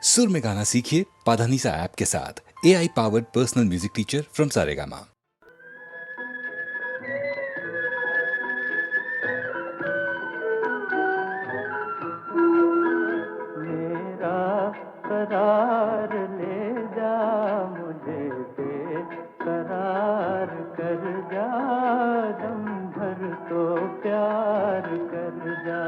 सुर में गाना सीखिए पाधानीसा ऐप के साथ। AI powered personal music teacher from Saregama. मेरा करार ले जा, मुझे बेकरार कर जा, दम भर तो प्यार कर जा।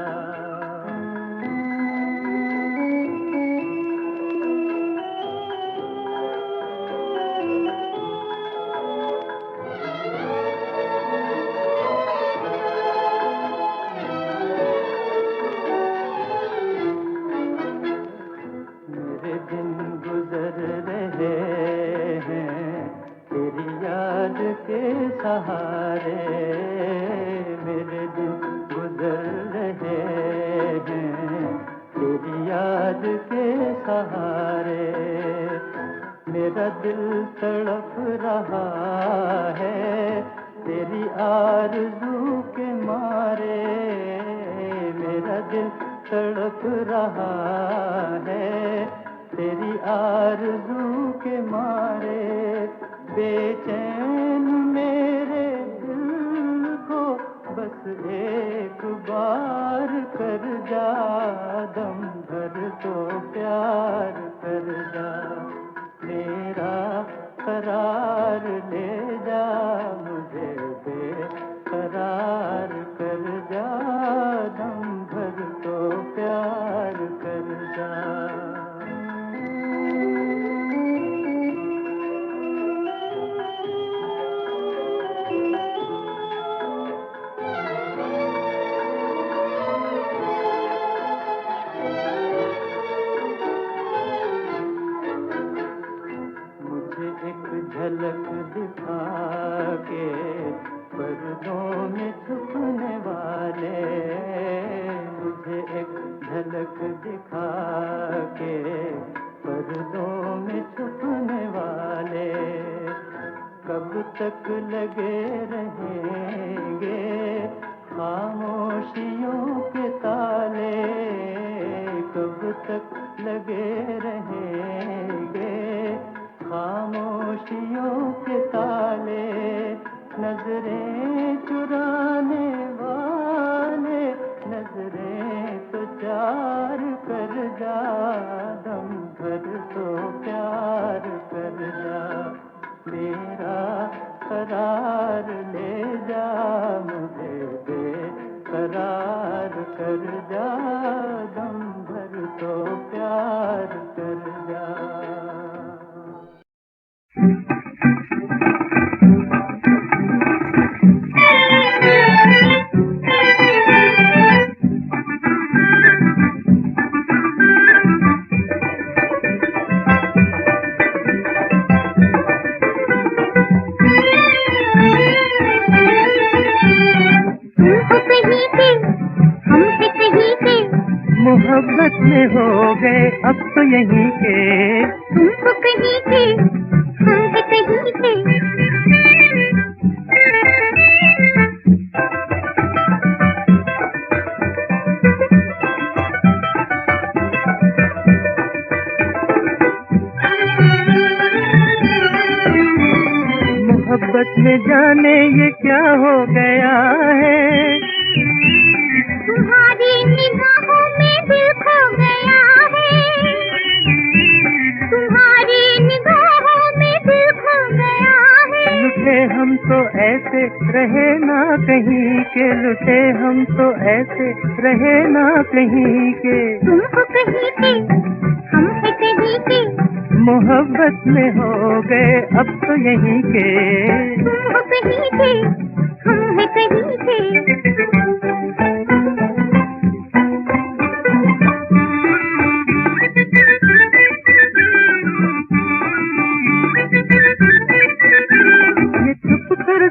मेरे दिन गुजर रहे हैं तेरी याद के सहारे, मेरे दिन गुजर रहे हैं तेरी याद के सहारे। मेरा दिल तड़प रहा है तेरी आरज़ू के मारे, मेरा दिल तड़प रहा है तेरी आरज़ू के मारे। बेचैन मेरे दिल को बस एक बार कर जा, दम भर तो प्यार कर जा। मेरा करार ले जा, मुझे बेकरार कर जा, दम भर तो प्यार कर जा। मुझे एक झलक दिखा के पर्दों में छुपने वाले, मुझे एक झलक दिखा के पर्दों में छुपने वाले। कब तक लगे रहेंगे खामोशियों के ताले, कब तक लगे रहेंगे खामोशियों के ताले। नजरें चुराने वाले, नजरें तो चार कर जा, दम भर तो प्यार कर जा। मेरा करार ले जा, मुझे बेकरार कर जा, दम भर तो प्यार कर जा। मोहब्बत में हो गए अब तो यहीं के, तुम तो कहीं के, हम भी कहीं के। मोहब्बत में जाने ये क्या हो गया है, तुम्हारी निगाहों में दिल खो गया है, तुम्हारी निगाहों में दिल खो गया है। लुटे हम तो ऐसे रहे ना कहीं के, लुटे हम तो ऐसे रहे ना कहीं के। तुम तो कहीं के, हम है कहीं के। मोहब्बत में हो गए अब तो यहीं के, तुम हो कहीं के, हम है कहीं के।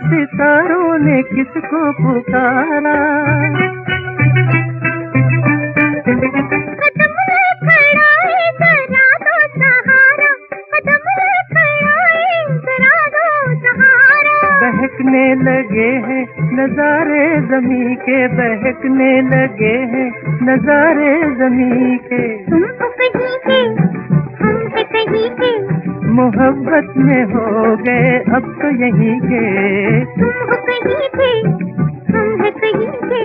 सितारों ने किसको पुकारा, कदम खड़ा है जरा दो सहारा, कदम खड़ा है जरा दो सहारा। बहकने लगे हैं नजारे ज़मीं के, बहकने लगे हैं नजारे ज़मीं के। तुम तो कहीं के, मोहब्बत में हो गए अब तो यहीं के। तुम हो कहीं के, हम है कहीं के।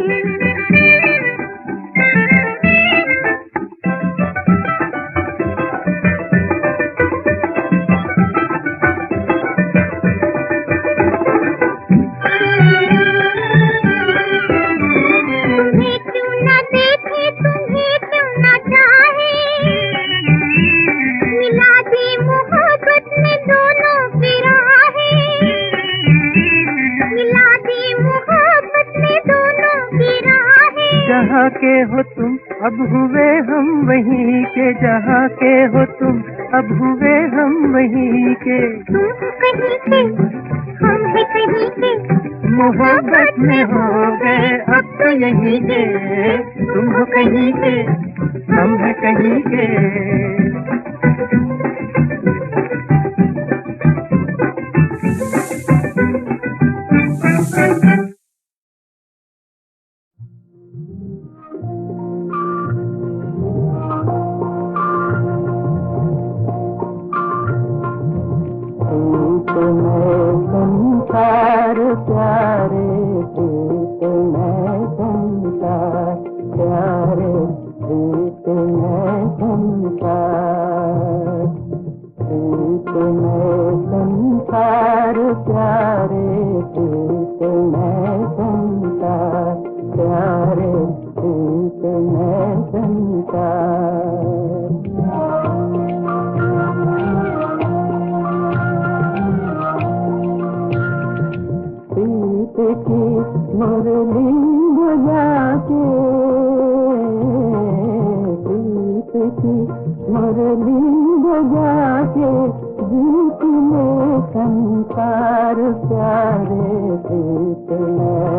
जहाँ के हो तुम अब हुए हम वहीं के, जहाँ के हो तुम अब हुए हम वहीं के। तुम हो कहीं के, हम है कहीं के। मोहब्बत में हो गए अब तो यहीं के। तुम हो कहीं के, हम है कहीं के। संसार प्यारे प्रीत में संसार प्यारे प्रीत में संसार प्रीत में संसार प्यारे प्रीत में संसार प्यारे प्रीत में संसार। की मुरली बजा के, प्रीत की मुरली बजा के, गीत में संसार प्यारे प्रीत में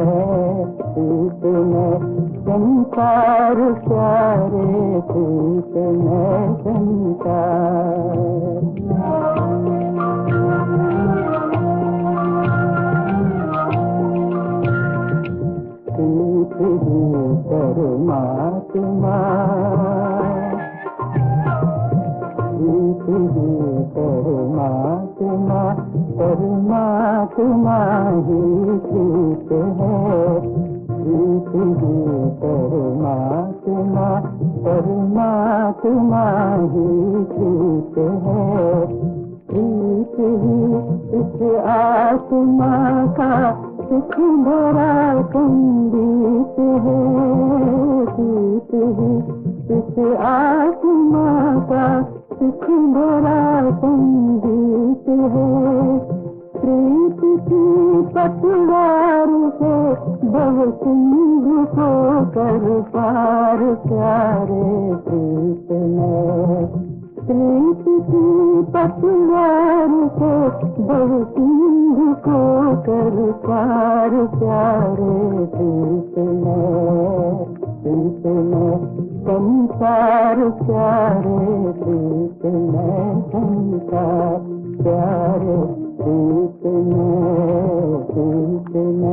संसार प्यारे प्रीत में संसार। परमात्मा परमात्मा परमात्मा ही प्रीत है, प्रीत ही परमात्मा परमात्मा ही प्रीत है। प्रीत ही इस आत्मा का सुख भरा संगीत है, प्रीत ही इस आत्मा का सुख भरा संगीत है। प्रीत की पतवार से भव सिंधु को कर पार प्यारे प्रीत में, प्रीत की पतवार से भव सिंधु को कर पार प्यारे प्रीत में संसार प्यारे प्रीत में संसार प्यारे प्रीत में प्रीत में।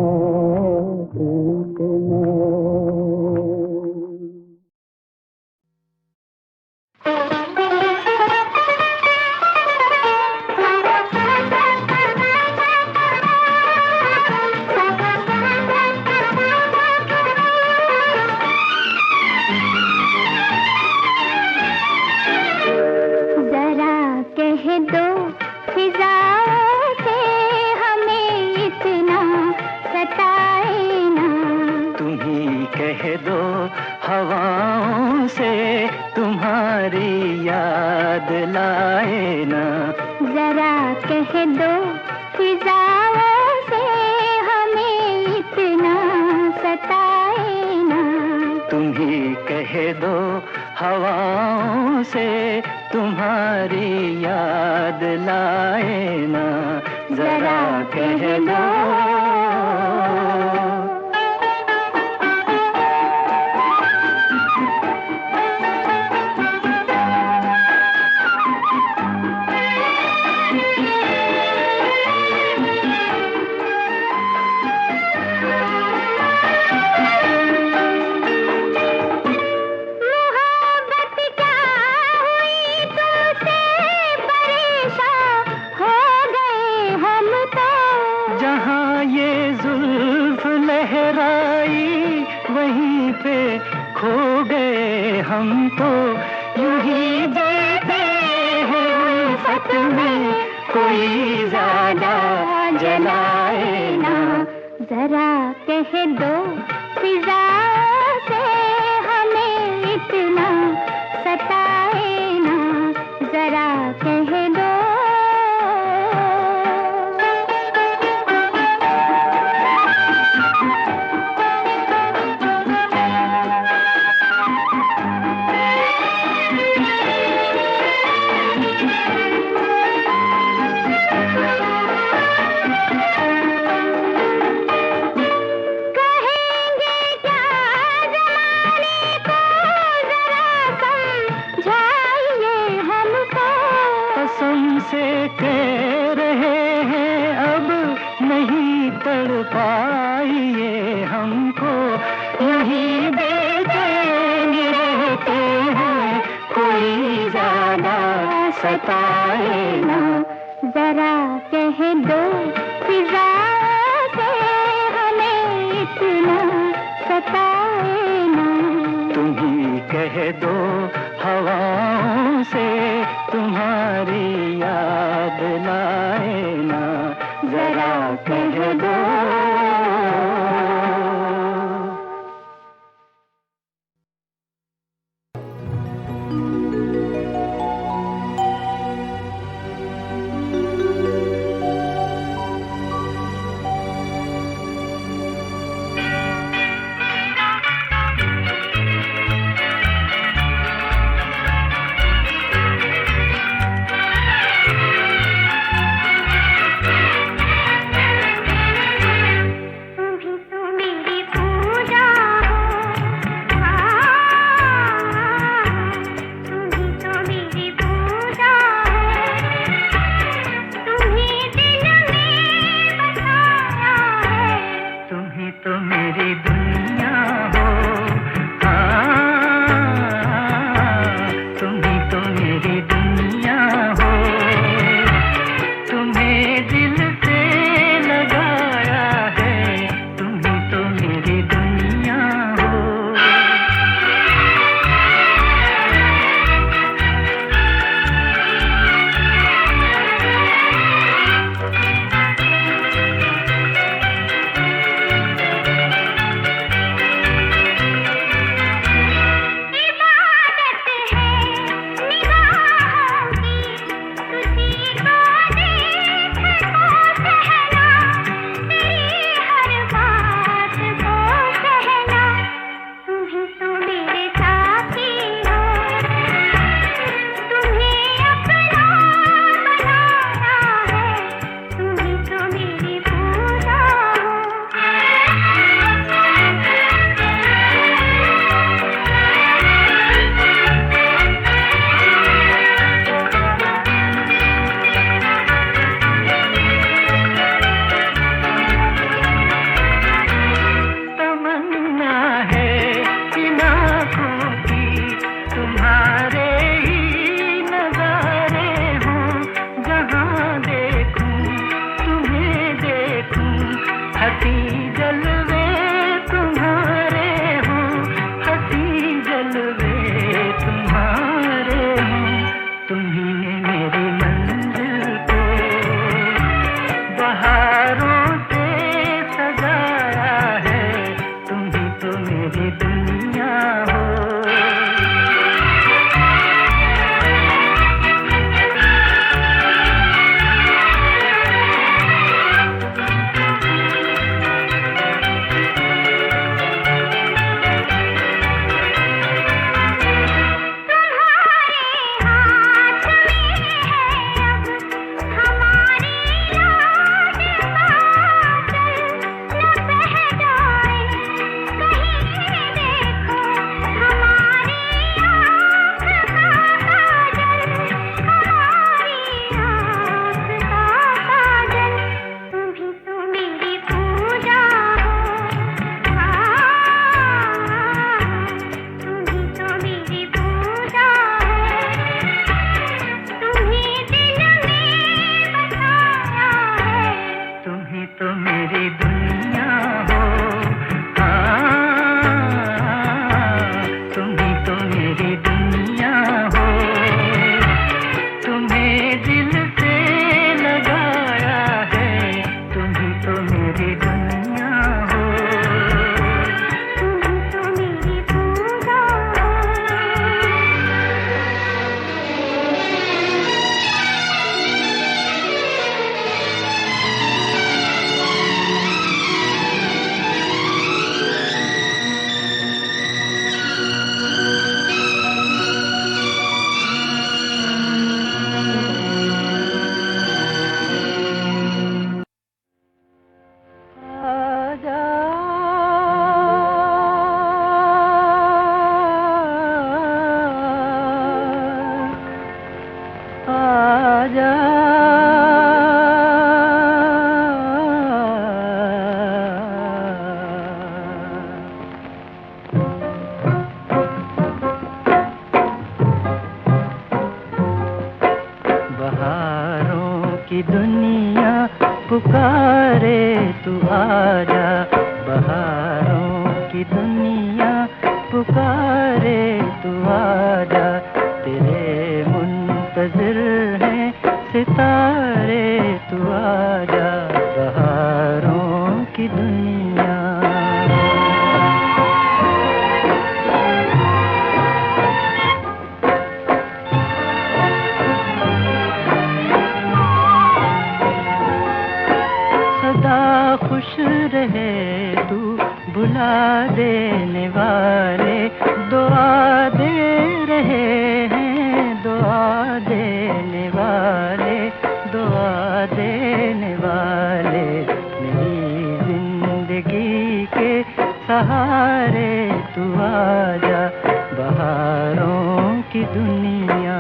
हवाओं से तुम्हारी याद लाए ना, जरा कह दो फिजाओं से हमें इतना सताए ना। तुम ही कह दो हवाओं से तुम्हारी याद लाए ना, जरा कह दो। मोहब्बत क्या हुई तुमसे परेशान, हम तो यूं ही जीते हैं उल्फत में, कोई ज्यादा जलाए ना। जरा कह दो फिजा से हमें इतना सताए ना, जरा कह दो। से कह रहे हैं अब नहीं तड़पाइए हमको, यही बेचैन रहते हैं, कोई ज्यादा सताए ना। जरा कह दो फिजा से हमें इतना सताए ना। तुम ही कह दो हवाओं से तुम्हारी याद लाए ना, जरा कह दो। आजा बहारों की दुनिया पुकारे तू आजा, बहारों की दुनिया पुकारे तू आजा, तेरे मुंतज़िर हैं सितारे तू आजा, बहारों की दुनिया। खुश रहे तू बुला देने वाले, दुआ दे रहे हैं दुआ देने वाले, दुआ देने वाले, मेरी जिंदगी के सहारे तू आजा, बहारों की दुनिया।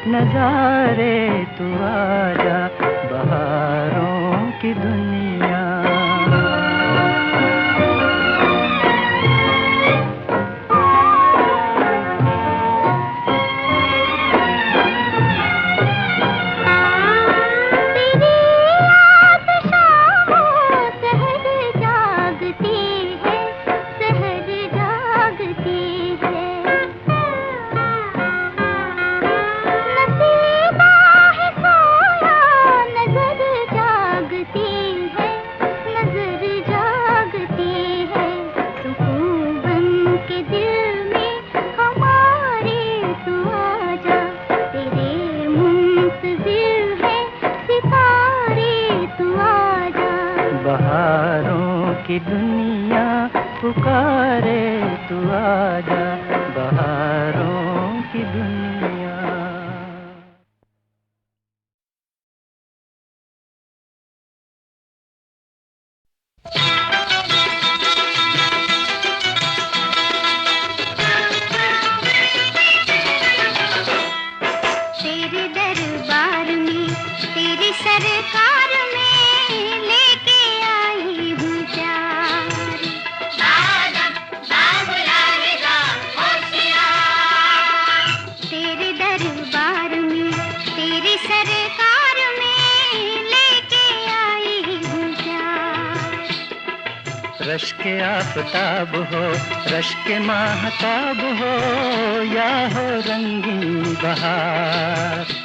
नजारे तू आजा, बहारों की दुनिया। बहारों की दुनिया पुकारे तू आजा, बहारों की दुनिया। तेरे दरबार में, तेरी सरकार में लेके आई हूँ प्यार। तेरे दरबार में, तेरी सरकार में लेके आई हूँ प्यार। रश के आफताब हो, रश के माहताब हो, या हो रंगीन बहार।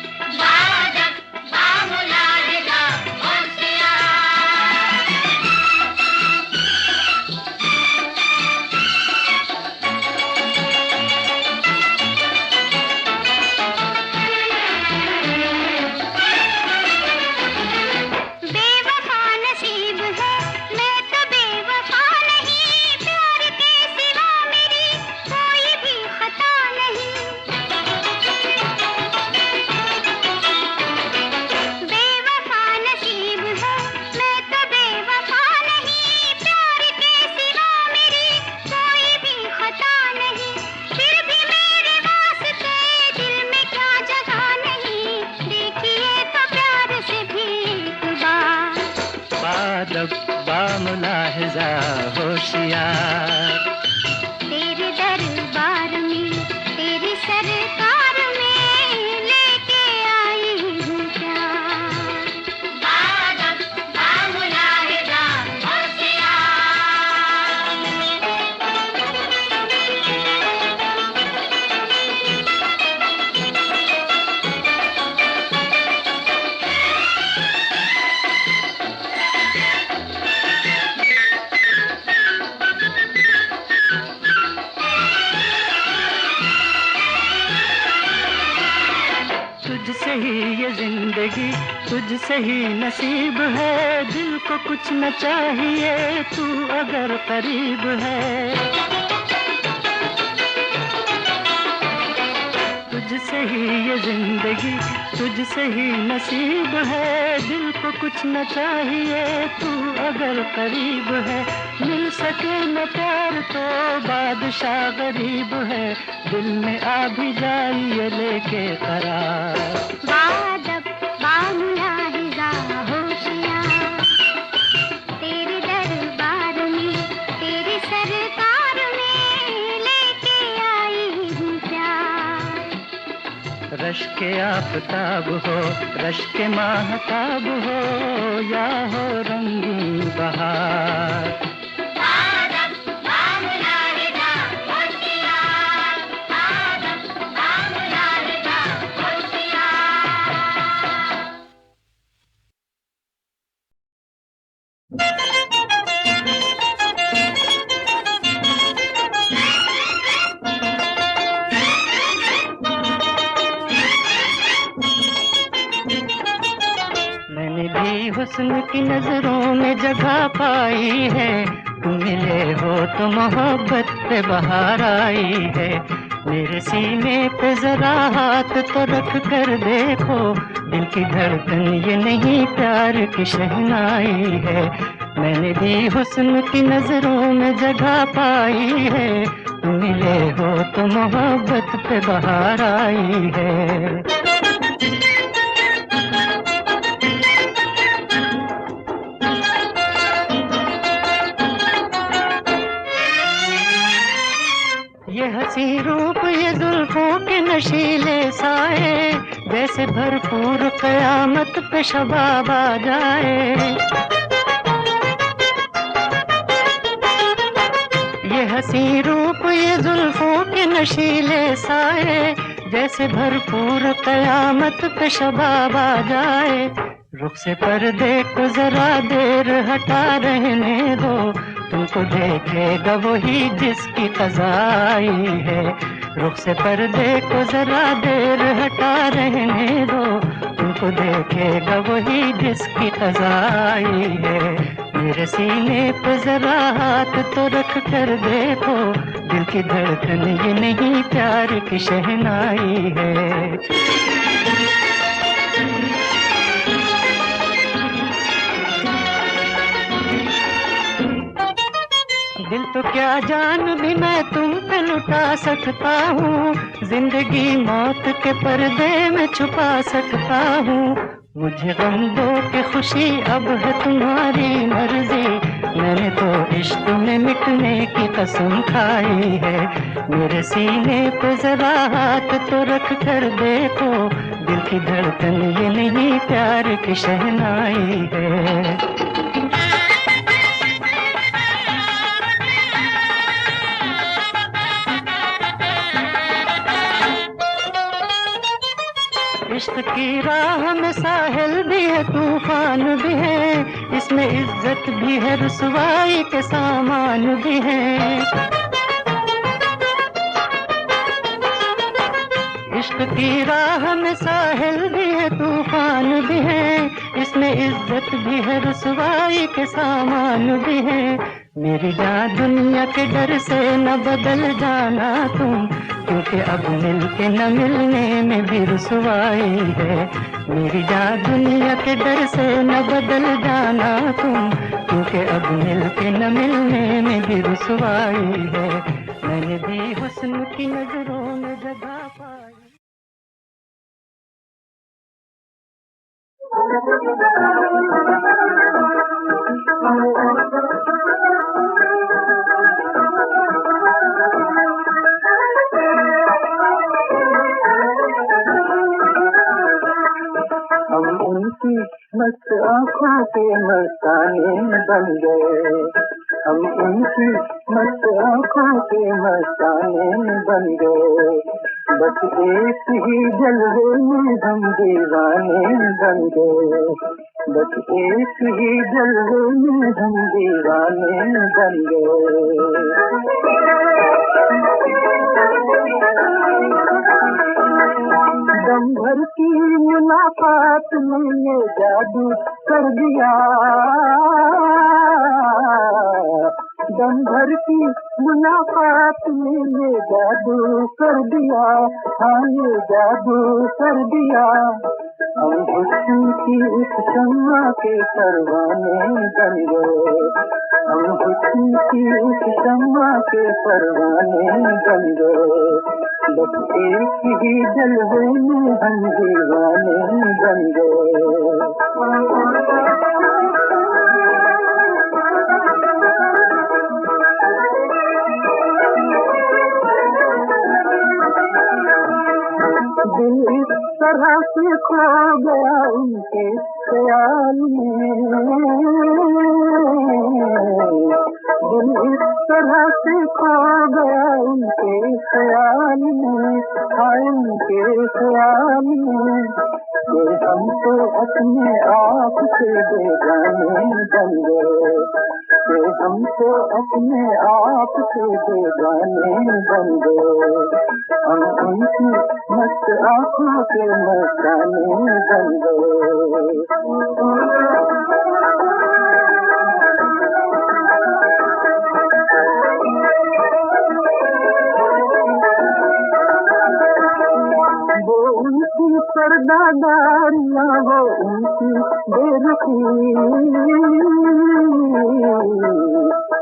होशियार। तेरे दरबार में, तुझसे ही ये जिंदगी, तुझसे ही नसीब है, दिल को कुछ न चाहिए तू अगर करीब है। तुझसे ही ये जिंदगी, तुझसे ही नसीब है, दिल को कुछ न चाहिए तू अगर करीब है। मिल सके न प्यार तो बादशाह गरीब है, दिल में आ भी जाइए लेके करार। बादब बामुलाहिजा होशियार, तेरे दरबार में तेरी सरकार में लेके आई हूँ प्यार। रश के आफताब हो, रश के माहताब हो, या हो रंगीन बहार। बादब बामुलाहिजा होशियार, बादब बामुलाहिजा होशियार। मैंने भी हुस्न की नजरों में जगह पाई है, तुम मिले हो तो मोहब्बत पे बहार आई है। मेरे सीने पे जरा हाथ तो रख कर देखो, दिल की धड़कन ये नहीं प्यार की शहनाई है। मैंने भी हुस्न की नजरों में जगह पाई है, तुम मिले हो तो मोहब्बत पे बहार आई है। ये हंसी रूप ये जुल्फों के नशीले साए, जैसे भरपूर कयामत पे शबाब आ जाए। ये हंसी रूप ये जुल्फों के नशीले साए, जैसे भरपूर कयामत पे शबाब आ जाए। रुख से पर्दे को जरा देर हटा रहने दो, तुमको देखेगा वही जिसकी क़ज़ा आई है। रुख से पर्दे को जरा देर हटा रहने दो, तुमको देखेगा वही जिसकी क़ज़ा आई है। मेरे सीने पे जरा हाथ तो रख कर देखो, दिल की धड़कन ये नहीं प्यार की शहनाई है। दिल तो क्या जान भी मैं तुम पे लुटा सकता हूँ, जिंदगी मौत के पर्दे में छुपा सकता हूँ। मुझे गम दो कि खुशी अब है तुम्हारी मर्जी, मैंने तो इश्क में मिटने की कसम खाई है। मेरे सीने पे जरा हाथ तो रख कर देखो, दिल की धड़कन ये नहीं प्यार की शहनाई है। इश्क की राह में साहिल भी है तूफान भी है, इसमें इज्जत भी है रुसवाई के सामान भी है। इश्क की राह में साहिल भी है तूफान भी है, इसमें इज्जत भी है रुसवाई के सामान भी है। मेरी जान दुनिया के डर से न बदल जाना तुम, क्योंकि अब मिलके न मिलने में भी रुसवाई है। मेरी जान दुनिया के डर से न बदल जाना तुम, क्योंकि अब मिलके न मिलने में भी रुसवाई है। मैंने भी हुस्न की नजरों में जगह पाई। हम उनकी मस्त आँखों के मस्ताने बन गए, हम उनकी मस्त आँखों के मस्ताने बन गए। बस एक ही जलवे में हम दीवाने बन गए, बस एक ही जलवे में हम दीवाने बन गए। दम भर की मुलाकात में ये जादू कर दिया, दम भर की मुलाकात में ये जादू कर दिया, हाँ ये जादू कर दिया। हम हुस्न की इस शम्मा के परवाने बन गए, हम हुस्न की इस शम्मा के परवाने बन गए, बस एक ही जलवे में हम दीवाने बन गए। दिल इस तरह से खो गया उनके ख्याल में, दिल इस तरह से खो गया उनके ख्याल में, हाय उनके ख्याल में, कि हम तो अपने आप से बेगाने बन गए, कि हम तो अपने आप से बेगाने बन गए, हम उनकी मस्त आँखों के मस्ताने बन गए। वो उनकी पर्दादारियाँ, वो उनकी बेरुखी,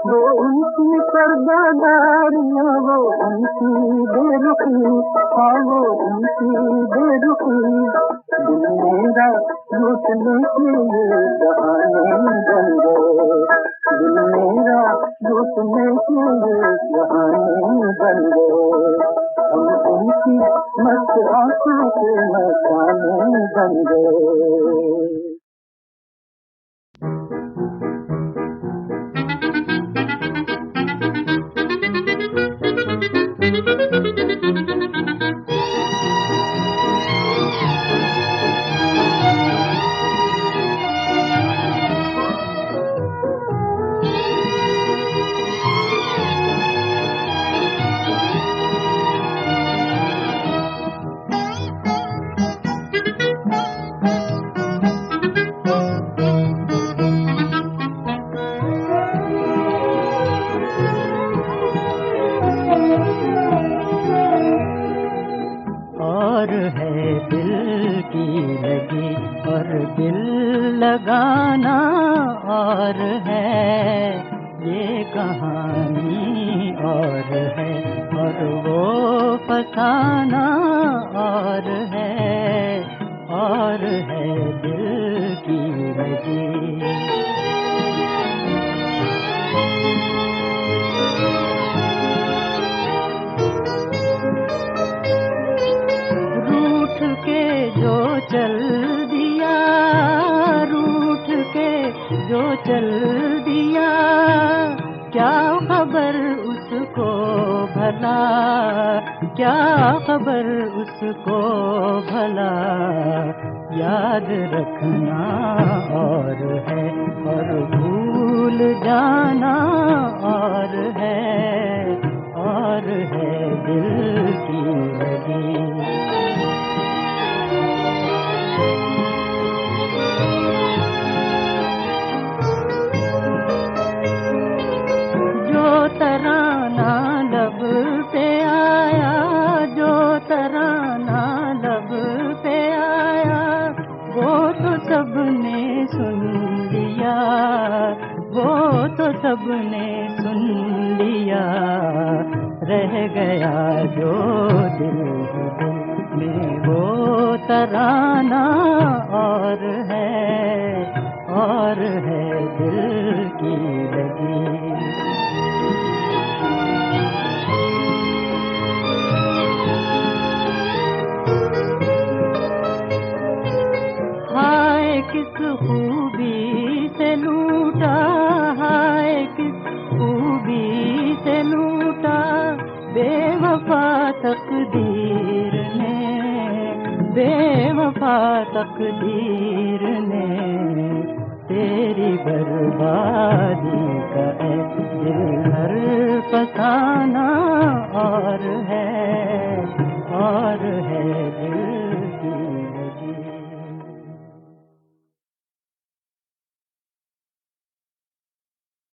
वो उनकी पर्दादारियाँ, वो उनकी बेरुखी, हाँ वो उनकी बेरुखी, दिल मेरा लूटने के लिए बहाने बन गए, दिल मेरा लूटने के लिए बहाने बन गए, हम उनकी मस्त आँखों के मस्ताने बन गए। लगाना और है ये कहानी और है, और वो फसाना और है दिल की लगी। रूठ के जो चल दिया, रूठ के जो चल दिया, क्या खबर उसको भला, क्या खबर उसको भला, याद रखना और है और भूल जाना और है दिल की लगी। जो तराना लब पे आया, जो तराना लब पे आया, वो तो सबने सुन लिया, वो तो सबने सुन लिया, रह गया जो दिल में वो तराना और है दिल की लगी। हाय किस खूबी से लूटा, हाय किस खूबी से लूटा, बेवफा तकदीर ने, बेवफा तकदीर ने, तेरी बर्बादी का दिल हर फसाना और है